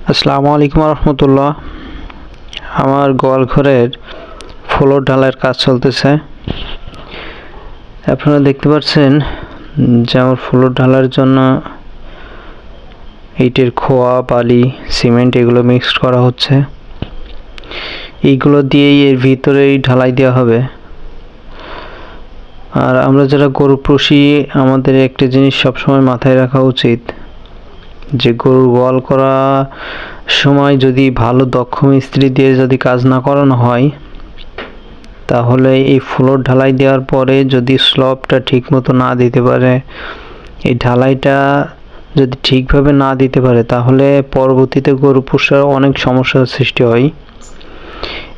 আসসালামু আলাইকুম রহমতুল্লাহ। আমার গোয়ালঘরের ফ্লোর ঢালাইয়ের কাজ চলতেছে। আপনারা দেখতে পাচ্ছেন যে আমার ফ্লোর ঢালার জন্য ইটের খোয়া, বালি, সিমেন্ট এগুলো মিক্সড করা হচ্ছে। এইগুলো দিয়েই এর ভিতরেই ঢালাই দেওয়া হবে। আর আমরা যারা গরু পুষি, আমাদের একটা জিনিস সবসময় মাথায় রাখা উচিত যে গরুর গোয়াল করা সময় যদি ভালো দক্ষ মিস্ত্রি দিয়ে যদি কাজ না করানো হয়, তাহলে এই ফ্লোর ঢালাই দেওয়ার পরে যদি স্লবটা ঠিক মতো না দিতে পারে, এই ঢালাইটা যদি ঠিকভাবে না দিতে পারে, তাহলে পরবর্তীতে গরু পোষার অনেক সমস্যার সৃষ্টি হয়।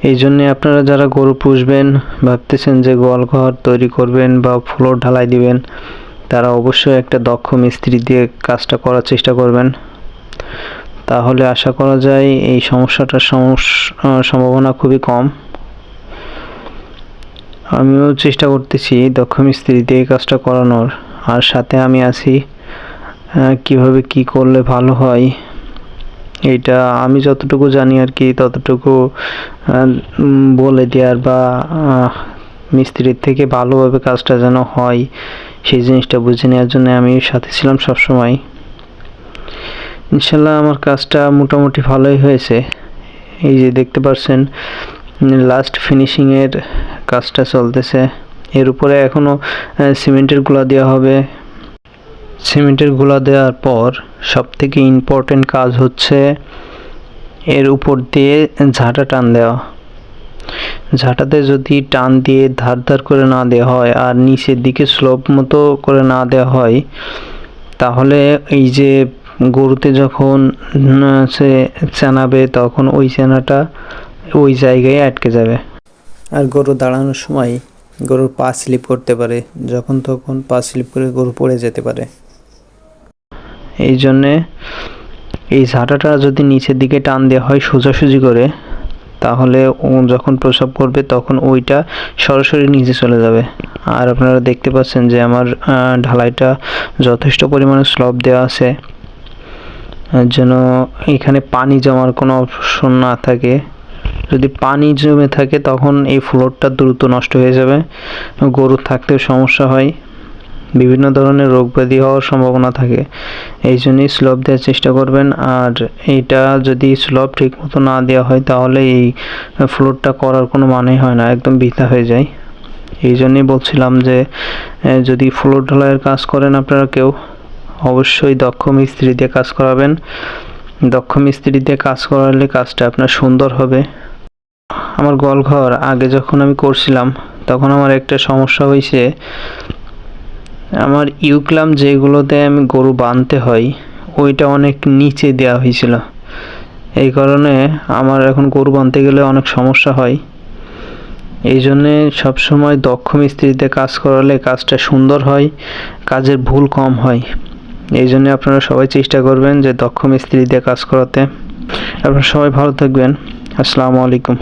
এই জন্যে আপনারা যারা গরু পুষবেন, ভাবতেছেন যে গোয়াল ঘর তৈরি করবেন বা ফ্লোর ঢালাই দিবেন, তারা অবশ্যই একটা দক্ষ মিস্ত্রি দিয়ে কাজটা করার চেষ্টা করবেন। তাহলে আশা করা যায় এই সমস্যাটার সম্ভাবনা খুবই কম। আমিও চেষ্টা করতেছি দক্ষ মিস্ত্রি দিয়ে এই কাজটা করানোর, আর সাথে আমি আছি কিভাবে কি করলে ভালো হয়। এটা আমি যতটুকু জানি আর কি, ততটুকু বলে দেওয়ার বা মিস্ত্রির থেকে ভালোভাবে কাজটা যেন হয়, সেই জিনিসটা বুঝে নেওয়ার জন্য আমি সাথে ছিলাম সবসময়। ইনশাল্লাহ আমার কাজটা মোটামুটি ভালোই হয়েছে। এই যে দেখতে পাচ্ছেন লাস্ট ফিনিশিংয়ের কাজটা চলতেছে। এর উপরে এখনও সিমেন্টের গুঁড়া দেওয়া হবে। সিমেন্টের গুঁড়া দেওয়ার পর সবথেকে ইম্পর্টেন্ট কাজ হচ্ছে এর উপর দিয়ে ঝাঁটা টান দেওয়া। ঝাঁটাতে যদি টান দিয়ে ধার ধার করে না দেওয়া হয় আর নিচের দিকে স্লোপ মতো করে না দেওয়া হয়, তাহলে এই যে গরুতে যখন সে চানাবে, তখন ওই চানাটা ওই জায়গায় আটকে যাবে। আর গরু দাঁড়ানোর সময় গরুর পা স্লিপ করতে পারে, যখন তখন পা স্লিপ করে গরু পড়ে যেতে পারে। এই জন্যে এই ঝাঁটাটা যদি নিচের দিকে টান দেওয়া হয় সোজাসুজি করে, তাহলে যখন প্রসব করবে তখন ওইটা সরাসরি নিচে চলে যাবে। আর আপনারা দেখতে পাচ্ছেন যে আমার ঢালাইটা যথেষ্ট পরিমাণে স্লব দেওয়া আছে, যেন এখানে পানি জমার কোনো অপশন না থাকে। যদি পানি জমে থাকে তখন এই ফ্লোরটা দ্রুত নষ্ট হয়ে যাবে, গরুর থাকতেও সমস্যা হয়, বিভিন্ন ধরনের রোগ ব্যাধি হওয়ার সম্ভাবনা থাকে। এই জন্যই স্লব দেওয়ার চেষ্টা করবেন। আর এইটা যদি স্লব ঠিক মতো না দেওয়া হয়, তাহলে এই ফ্লোরটা করার কোনো মানেই হয় না, একদম বৃথা হয়ে যায়। এই জন্যই বলছিলাম যে যদি ফ্লোর ঢালাইয়ের কাজ করেন আপনারা কেউ, অবশ্যই দক্ষ মিস্ত্রি দিয়ে কাজ করাবেন। দক্ষ মিস্ত্রি দিয়ে কাজ করালে কাজটা আপনার সুন্দর হবে। আমার গোয়ালঘর আগে যখন আমি করছিলাম, তখন আমার একটা সমস্যা হয়েছে। আমার ইউক্লাম যেগুলোতে আমি গরু বাঁধতে হয়, ওইটা অনেক নিচে দেওয়া হয়েছিল। এই কারণে আমার এখন গরু বাঁধতে গেলে অনেক সমস্যা হয়। এই জন্যে সবসময় দক্ষ মিস্ত্রিতে কাজ করালে কাজটা সুন্দর হয়, কাজের ভুল কম হয়। এই জন্য আপনারা সবাই চেষ্টা করবেন যে দক্ষ মিস্ত্রি দিয়ে কাজ করাতে। আপনারা সবাই ভালো থাকবেন। আসসালামু আলাইকুম।